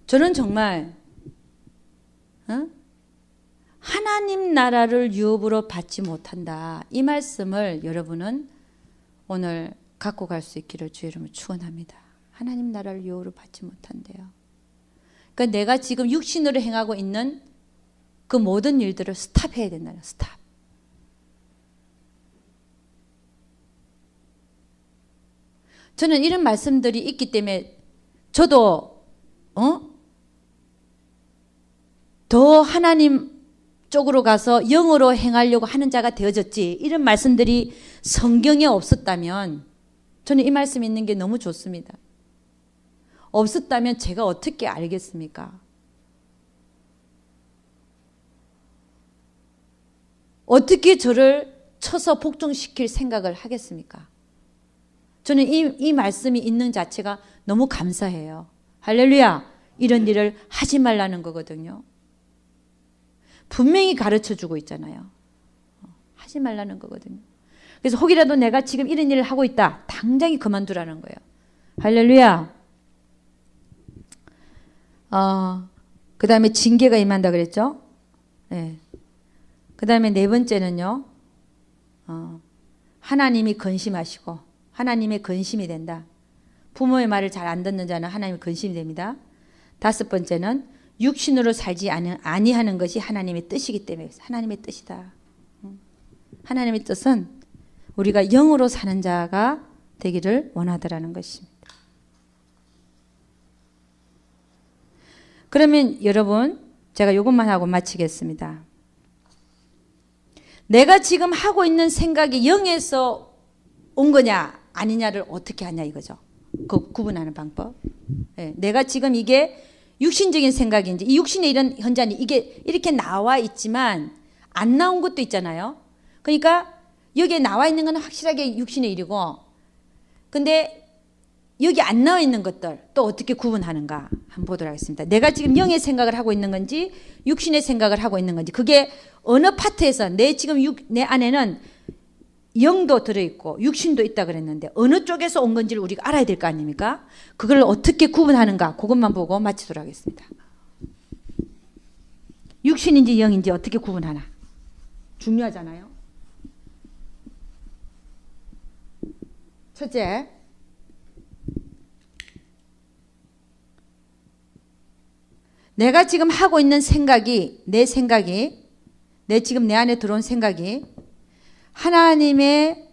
저는 정말 하나님 나라를 유업으로 받지 못한다, 이 말씀을 여러분은 오늘 갖고 갈 수 있기를 주의 이름으로 축원합니다. 하나님 나라를 유업으로 받지 못한대요. 그러니까 내가 지금 육신으로 행하고 있는 그 모든 일들을 스탑해야 된다는, 스탑. 저는 이런 말씀들이 있기 때문에 저도 더 하나님 쪽으로 가서 영으로 행하려고 하는 자가 되어졌지, 이런 말씀들이 성경에 없었다면, 저는 이 말씀이 있는 게 너무 좋습니다. 없었다면 제가 어떻게 알겠습니까? 어떻게 저를 쳐서 복종시킬 생각을 하겠습니까? 저는 이 말씀이 있는 자체가 너무 감사해요. 할렐루야. 이런 일을 하지 말라는 거거든요. 분명히 가르쳐주고 있잖아요. 하지 말라는 거거든요. 그래서 혹이라도 내가 지금 이런 일을 하고 있다, 당장히 그만두라는 거예요. 할렐루야. 그 다음에 징계가 임한다 그랬죠. 네. 그 다음에 네 번째는요, 하나님이 근심하시고, 하나님의 근심이 된다. 부모의 말을 잘 안 듣는 자는 하나님의 근심이 됩니다. 다섯 번째는 육신으로 살지 아니하는 것이 하나님의 뜻이기 때문에, 하나님의 뜻이다. 하나님의 뜻은 우리가 영으로 사는 자가 되기를 원하더라는 것입니다. 그러면 여러분, 제가 이것만 하고 마치겠습니다. 내가 지금 하고 있는 생각이 영에서 온 거냐 아니냐를 어떻게 하냐 이거죠. 그 구분하는 방법. 네, 내가 지금 이게 육신적인 생각인지, 이 육신의 이런 현장이 이게 이렇게 나와 있지만 안 나온 것도 있잖아요. 그러니까 여기에 나와 있는 건 확실하게 육신의 일이고, 근데 여기 안 나와 있는 것들 또 어떻게 구분하는가 한번 보도록 하겠습니다. 내가 지금 영의 생각을 하고 있는 건지 육신의 생각을 하고 있는 건지, 그게 어느 파트에서 내 지금 내 안에는 영도 들어있고 육신도 있다 그랬는데 어느 쪽에서 온 건지를 우리가 알아야 될 거 아닙니까? 그걸 어떻게 구분하는가 그것만 보고 마치도록 하겠습니다. 육신인지 영인지 어떻게 구분하나 중요하잖아요. 첫째, 내가 지금 하고 있는 생각이 내 지금 내 안에 들어온 생각이 하나님의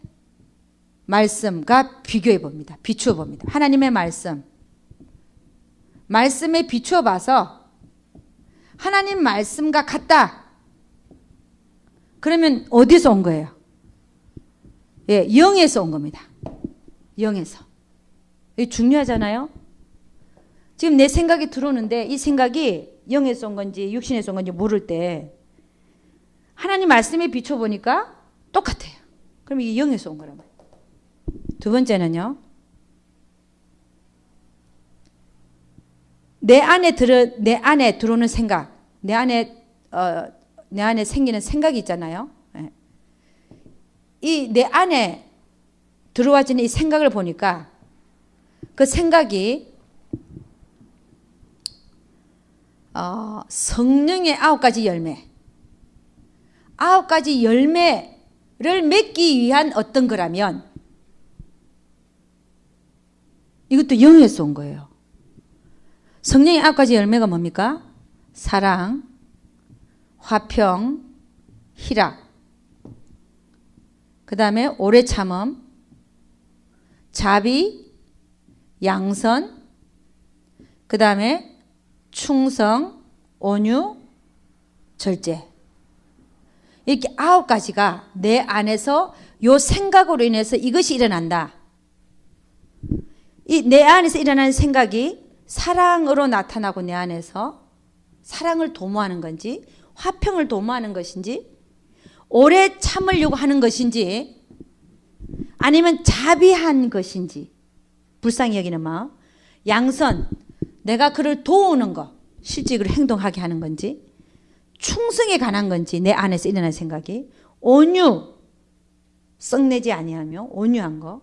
말씀과 비교해 봅니다. 비추어 봅니다. 하나님의 말씀에 비추어 봐서 하나님 말씀과 같다. 그러면 어디서 온 거예요? 예, 영에서 온 겁니다. 영에서. 이게 중요하잖아요. 지금 내 생각이 들어오는데 이 생각이 영에서 온 건지 육신에서 온 건지 모를 때 하나님 말씀에 비춰보니까 똑같아요. 그럼 이게 영에서 온 거란 말이에요. 두 번째는요. 내 안에 들어오는 생각, 내 안에 생기는 생각이 있잖아요. 이 내 안에 들어와지는 이 생각을 보니까 그 생각이 성령의 9가지 열매를 맺기 위한 어떤 거라면 이것도 영에서 온 거예요. 성령의 9가지 열매가 뭡니까? 사랑, 화평, 희락, 그 다음에 오래 참음, 자비, 양선, 그 다음에 충성, 온유, 절제. 이렇게 9가지가 내 안에서 요 생각으로 인해서 이것이 일어난다. 이 내 안에서 일어나는 생각이 사랑으로 나타나고 내 안에서 사랑을 도모하는 건지 화평을 도모하는 것인지 오래 참으려고 하는 것인지 아니면 자비한 것인지 불쌍히 여기는 마음, 양선, 내가 그를 도우는 것, 실직으로 행동하게 하는 건지 충성에 관한 건지 내 안에서 일어나는 생각이 온유, 썩내지 아니하며 온유한 거,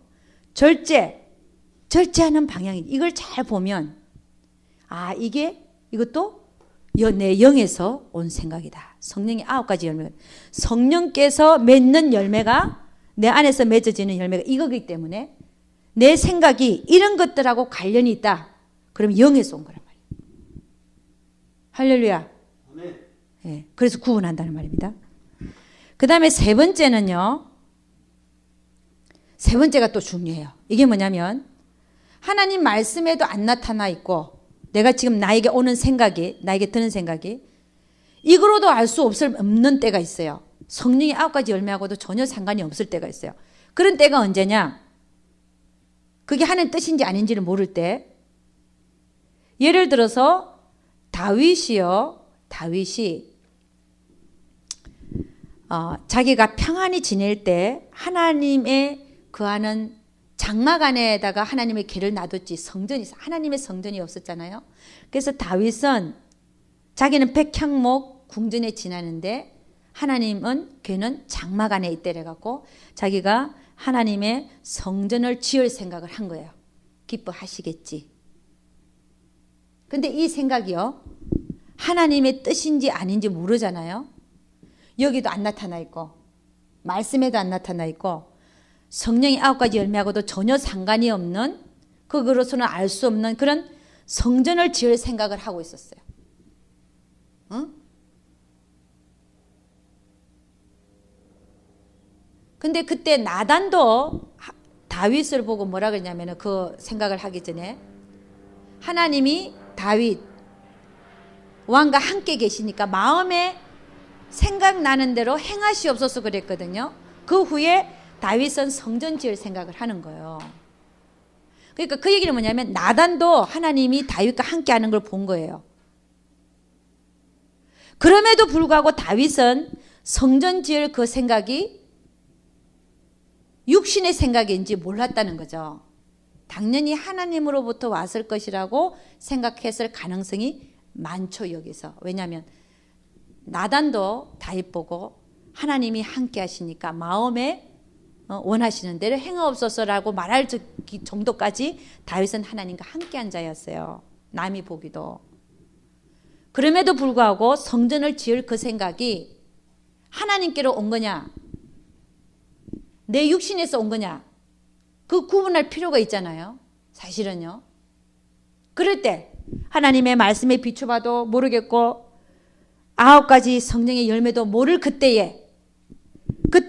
절제하는 방향이 이걸 잘 보면 이것도 내 영에서 온 생각이다. 성령의 9가지 열매, 성령께서 맺는 열매가 내 안에서 맺어지는 열매가 이거기 때문에 내 생각이 이런 것들하고 관련이 있다. 그럼 영에서 온 거란 말이에요. 할렐루야. 예, 그래서 구분한다는 말입니다. 그 다음에 세 번째가 또 중요해요. 이게 뭐냐면 하나님 말씀에도 안 나타나 있고 내가 지금 나에게 드는 생각이 이거로도 알 수 없는 때가 있어요. 성령의 9가지 열매하고도 전혀 상관이 없을 때가 있어요. 그런 때가 언제냐? 그게 하나님 뜻인지 아닌지를 모를 때, 예를 들어서 다윗이 자기가 평안히 지낼 때 하나님의 거하는 장막 안에다가 하나님의 궤를 놔뒀지 하나님의 성전이 없었잖아요. 그래서 다윗은 자기는 백향목 궁전에 지나는데 하나님은 궤는 장막 안에 있대래 갖고 자기가 하나님의 성전을 지을 생각을 한 거예요. 기뻐하시겠지. 근데 이 생각이요, 하나님의 뜻인지 아닌지 모르잖아요. 여기도 안 나타나 있고 말씀에도 안 나타나 있고 성령의 9가지 열매하고도 전혀 상관이 없는, 그것으로는 알 수 없는 그런 성전을 지을 생각을 하고 있었어요. 응? 근데 그때 나단도 다윗을 보고 뭐라 그러냐면 그 생각을 하기 전에 하나님이 다윗 왕과 함께 계시니까 마음에 생각나는 대로 행하시옵소서 그랬거든요. 그 후에 다윗은 성전 지을 생각을 하는 거예요. 그러니까 그 얘기는 뭐냐면 나단도 하나님이 다윗과 함께 하는 걸 본 거예요. 그럼에도 불구하고 다윗은 성전 지을 그 생각이 육신의 생각인지 몰랐다는 거죠. 당연히 하나님으로부터 왔을 것이라고 생각했을 가능성이 많죠, 여기서. 왜냐하면 나단도 다윗 보고 하나님이 함께 하시니까 마음에 원하시는 대로 행하옵소서라고 말할 정도까지 다윗은 하나님과 함께한 자였어요. 남이 보기도. 그럼에도 불구하고 성전을 지을 그 생각이 하나님께로 온 거냐, 내 육신에서 온 거냐, 그 구분할 필요가 있잖아요. 사실은요. 그럴 때 하나님의 말씀에 비춰봐도 모르겠고 9가지 성령의 열매도 모를 그때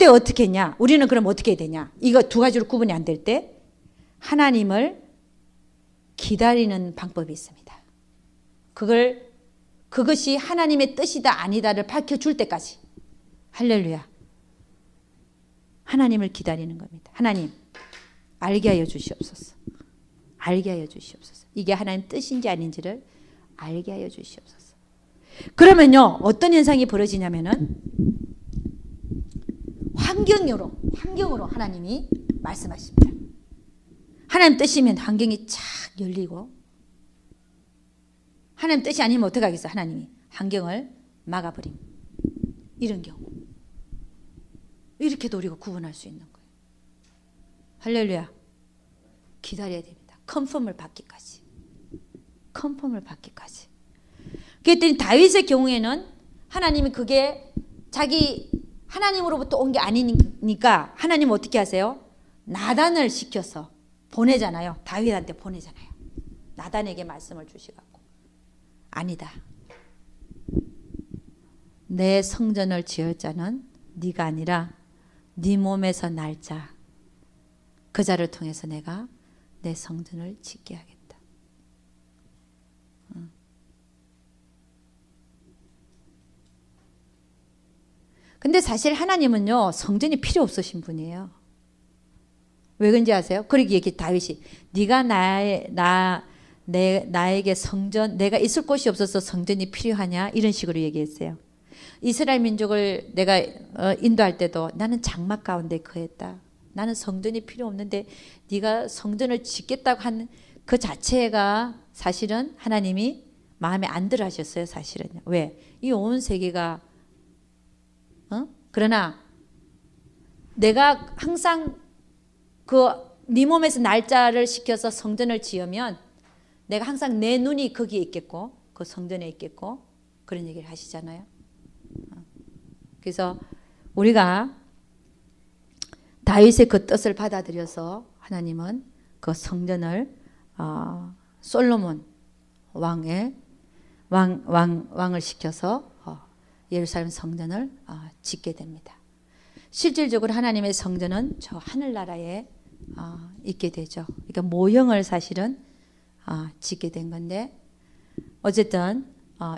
어떻게 했냐? 우리는 그럼 어떻게 해야 되냐? 이거 2가지로 구분이 안 될 때 하나님을 기다리는 방법이 있습니다. 그것이 하나님의 뜻이다 아니다를 밝혀줄 때까지. 할렐루야. 하나님을 기다리는 겁니다. 하나님 알게 하여 주시옵소서. 알게 하여 주시옵소서. 이게 하나님 뜻인지 아닌지를 알게 하여 주시옵소서. 그러면요, 어떤 현상이 벌어지냐면은 환경으로 하나님이 말씀하십니다. 하나님 뜻이면 환경이 착 열리고, 하나님 뜻이 아니면 어떻게 하겠어요? 하나님이 환경을 막아버림. 이런 경우. 이렇게도 우리가 구분할 수 있는 거예요. 할렐루야. 기다려야 됩니다. 컨펌을 받기까지. 그랬더니 다윗의 경우에는 하나님이 그게 자기 하나님으로부터 온 게 아니니까 하나님은 어떻게 하세요? 나단을 시켜서 보내잖아요. 다윗한테 보내잖아요. 나단에게 말씀을 주시갖고, 아니다. 내 성전을 지을 자는 네가 아니라 네 몸에서 날 자, 그 자를 통해서 내가 내 성전을 짓게 하겠다. 근데 사실 하나님은요, 성전이 필요 없으신 분이에요. 왜 그런지 아세요? 그러기 얘기 다윗이 네가 나에게 성전, 내가 있을 곳이 없어서 성전이 필요하냐, 이런 식으로 얘기했어요. 이스라엘 민족을 내가 인도할 때도 나는 장막 가운데 거했다. 나는 성전이 필요 없는데 네가 성전을 짓겠다고 한 그 자체가 사실은 하나님이 마음에 안 들어 하셨어요. 사실은요. 왜? 이 온 세계가 그러나 내가 항상 네 몸에서 날짜를 시켜서 성전을 지으면 내가 항상 내 눈이 거기에 있겠고 그 성전에 있겠고, 그런 얘기를 하시잖아요. 그래서 우리가 다윗의 그 뜻을 받아들여서 하나님은 그 성전을 솔로몬 왕을 시켜서 예루살렘 성전을 짓게 됩니다. 실질적으로 하나님의 성전은 저 하늘나라에 있게 되죠. 그러니까 모형을 사실은 짓게 된 건데, 어쨌든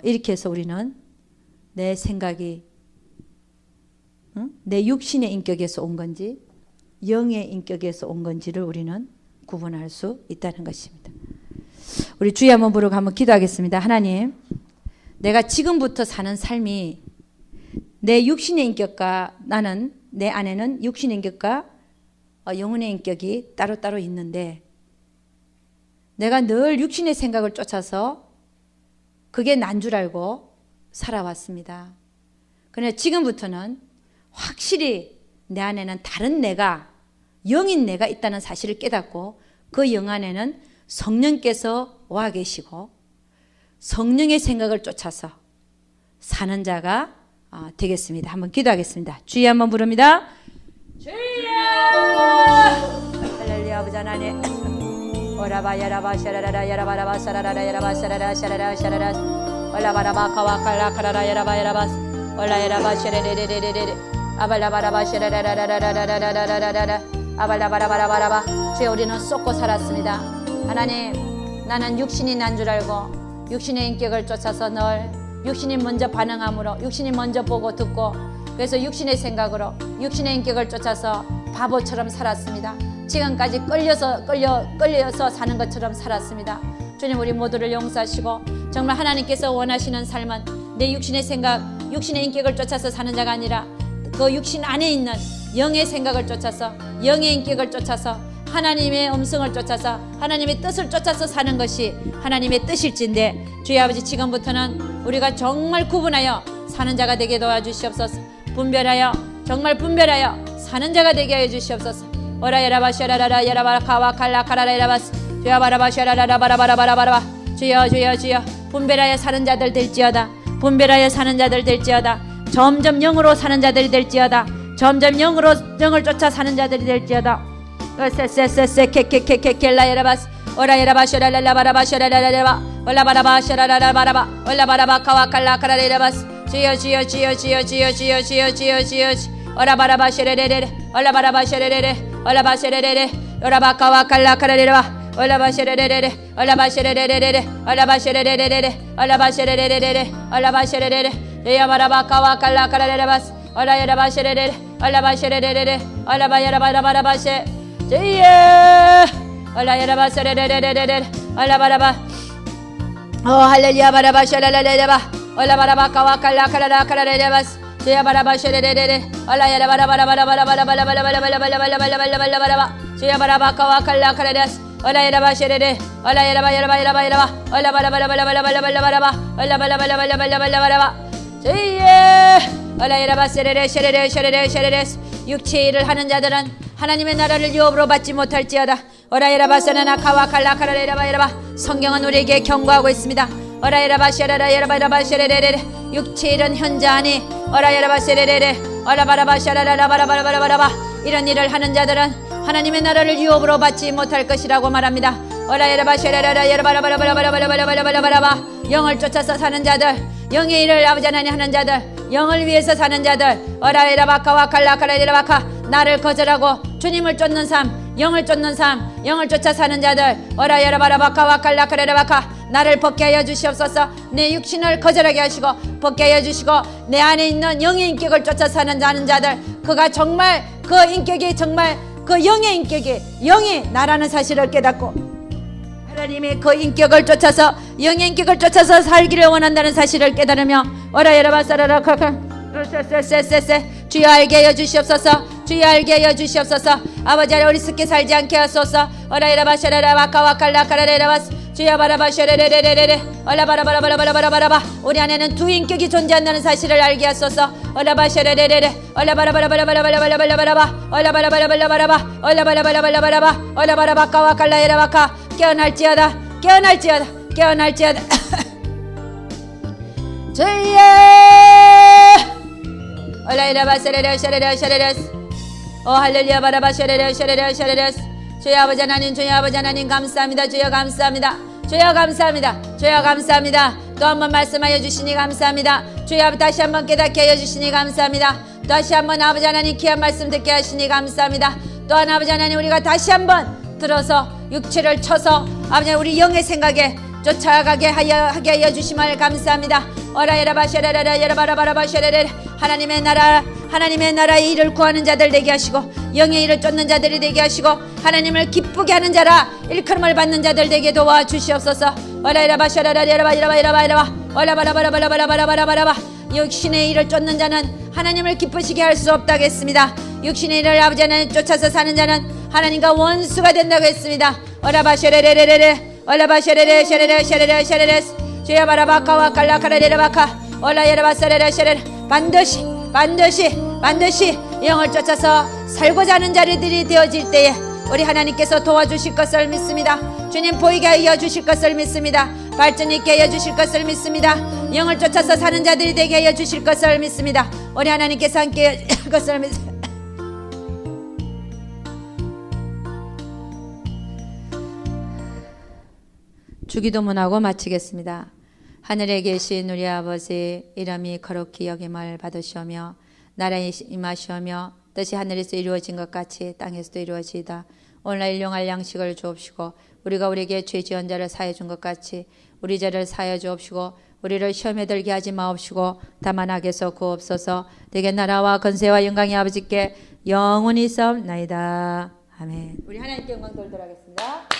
이렇게 해서 우리는 내 생각이 내 육신의 인격에서 온 건지 영의 인격에서 온 건지를 우리는 구분할 수 있다는 것입니다. 우리 주의 한번 부르고 한번 기도하겠습니다. 하나님, 내가 지금부터 사는 삶이 내 육신의 인격과 나는, 내 안에는 육신의 인격과 영혼의 인격이 따로따로 있는데 내가 늘 육신의 생각을 쫓아서 그게 난 줄 알고 살아왔습니다. 그러나 지금부터는 확실히 내 안에는 다른 내가, 영인 내가 있다는 사실을 깨닫고 그 영 안에는 성령께서 와 계시고 성령의 생각을 쫓아서 사는 자가 되겠습니다. 한번 기도하겠습니다. 주여 한번 부릅니다. 주여! 할렐루야. 아버지 하나님, 오라바 야라바 샤라라라 야라바라바 사라라라 야라바 사라라 샤라라 샤라라 올라바라바 카와칼라 카라라 야라바 야라바 올라 야라바 샤레레레레레레 아발라바라바 샤라라라라라라라라라라 아발라바라바라바라바. 주여, 우리는 쏟고 살았습니다. 하나님, 나는 육신이 난 줄 알고 육신의 인격을 쫓아서 늘 육신이 먼저 반응함으로, 육신이 먼저 보고 듣고, 그래서 육신의 생각으로 육신의 인격을 쫓아서 바보처럼 살았습니다. 지금까지 끌려서 사는 것처럼 살았습니다. 주님, 우리 모두를 용서하시고 정말 하나님께서 원하시는 삶은 내 육신의 생각, 육신의 인격을 쫓아서 사는 자가 아니라 그 육신 안에 있는 영의 생각을 쫓아서, 영의 인격을 쫓아서, 하나님의 음성을 쫓아서, 하나님의 뜻을 쫓아서 사는 것이 하나님의 뜻일진데, 주여 아버지, 지금부터는 우리가 정말 구분하여 사는 자가 되게 도와주시옵소서. 분별하여, 정말 분별하여 사는 자가 되게 하여 주시옵소서. 오라 야라바샤라라라 야라바카와 칼라카라라 야라바스 주여 바라바샤라라라 바라바라바라바라 주여 주여 주여 분별하여 사는 자들 될지어다. 분별하여 사는 자들 될지어다. 점점 영으로 사는 자들이 될지어다. 점점 영을 쫓아 사는 자들이 될지어다. 세세세세 케케케케켈라 야라바스 오라 야라바샤라라라 바라바샤라라라 올라바라바샤라라라 바라바 올라바라바카와 칼라카라라 야라바스 주여 주여 주여 주여 주여 주여 주여 주여 주여 오라바라바샤레레레 올라바라바샤레레레 올라바샤레레레 오라바카와 칼라카라라 올라바샤레레레 올라바샤레레레 올라바샤레레레 올라바샤레레레 올라바샤레레레 야바라바카와 칼라카라라바스 올라야라바샤레레 올라바샤레레레 올라바야라바라바라바샤 주여 올라야라바샤레레레레 올라바라바 오 할렐루야 바라바샤라라라바 올라바라바카와 칼라카라라카라라바스 주여 바라바샤레레레 올라야라바라바라바라바라바라바라바라바라바라바라바라바라바라바 주여 바라바카와 칼라카라라스 올라야라바샤레레 올라야라바야라바야라바야라바 올라바라바라바라바라바라바라바 올라바라바라바라바라바라바라바 주여 올라야라바세레레 쉐레레 쉐레레 쉐레레 육체의 일을 하는 자들은 하나님의 나라를 유업으로 받지 못할지어다. 오라야라바사나나 카와 칼라카라레라바야라바 성경은 우리에게 경고하고 있습니다. 오라야라바샤라라야라바야라바샤레레레 육체의 일은 현재 아니 오라야라바세레레레 올라바라바샤라라바라바라바라바라바 이런 일을 하는 자들은 하나님의 나라를 유업으로 받지 못할 것이라고 말합니다. 오라야라바샤라라야라바라바라바라바라바라바라바라바라바 영을 쫓아서 사는 자들 영의 일을 아버지 하나님 하는 자들 영을 위해서 사는 자들 오라야라바카와 칼라카라야라바카 나를 거절하고 주님을 쫓는 삶 영을 쫓는 삶 영을 쫓아 사는 자들 오라야라바라바카와 칼라카라야라바카 나를 벗게 하여 주시옵소서. 내 육신을 거절하게 하시고 벗게 하여 주시고 내 안에 있는 영의 인격을 쫓아 사는 자들 그가 정말 그 인격이 정말 그 영의 인격이 영이 나라는 사실을 깨닫고 하나님의 그 인격을 쫓아서 영의 인격을 쫓아서 살기를 원한다는 사실을 깨달으며 오라야라바사라라카카 주여 알게 하여 주시옵소서. 주여 알게 하여 주시옵소서. 아버지 어리석게 살지 않게 하소서. 오라야라바샤라라바카와 칼라카라레라바스 주여 바라바샤레레레레레 올라바라바라바라바라바라바 우리 안에는 두 인격이 존재한다는 사실을 알게 하소서. 올라바샤레레레레 올라바라바라바라바라바라바라바라바 올라바라바라바라바라바 올라바라바라바라바라바 올라바라바카와 칼라에라바카 깨어날지어다 깨어날지어다 깨어날지어다 주여 올라이라바샤레레 샤레레 샤레레스 오 할렐루야 바라바샤레레 샤레레 샤레레스 주여 아버지 하나님 주여 아버지 하나님 감사합니다. 주여 감사합니다. 주여 감사합니다. 주여 감사합니다. 또 한 번 말씀하여 주시니 감사합니다. 주여 다시 한번 깨닫게 하여 주시니 감사합니다. 다시 한번 아버지 하나님 귀한 말씀 듣게 하시니 감사합니다. 또한 아버지 하나님 우리가 다시 한번 들어서 육체를 쳐서 아버지 우리 영의 생각에 쫓아가게 하게 하여 주심을 감사합니다. 오라야라바샤라라라 야라바라바라바샤레레 하나님의 나라의 일을 구하는 자들 되게 하시고 영의 일을 쫓는 자들이 되게 하시고 하나님을 기쁘게 하는 자라 일컬음을 받는 자들 되게 도와주시옵소서. 오라야라바샤라라 야라바야라바야라바야라바 올라바라바라바라바라바라바라바 육신의 일을 쫓는 자는 하나님을 기쁘시게 할 수 없다고 했습니다. 육신의 일을 아버지 하나님 쫓아서 사는 자는 하나님과 원수가 된다고 했습니다. 오라바샤레레레레 올라바샤레레 샤레레 샤레레 샤레레 주여 바라바카와 칼라카라레라바카 올라야라바사레레 샤레레 반드시 영을 쫓아서 살고자 하는 자들이 되어질 때에 우리 하나님께서 도와주실 것을 믿습니다. 주님 보이게 하여 주실 것을 믿습니다. 발전 있게 하여 주실 것을 믿습니다. 영을 쫓아서 사는 자들이 되게 하여 주실 것을 믿습니다. 우리 하나님께서 함께 할 것을 믿습니다. 주기도문하고 마치겠습니다. 하늘에 계신 우리 아버지 이름이 거룩히 여김을 받으시오며 나라에 임하시오며 뜻이 하늘에서 이루어진 것 같이 땅에서도 이루어지이다. 오늘날 일용할 양식을 주옵시고 우리가 우리에게 죄 지은 자를 사해 준 것 같이 우리 죄를 사해 주옵시고 우리를 시험에 들게 하지 마옵시고 다만 악에서 구옵소서. 내게 나라와 권세와 영광이 아버지께 영원히 있사옵나이다. 아멘. 우리 하나님께 영광 돌도록 하겠습니다.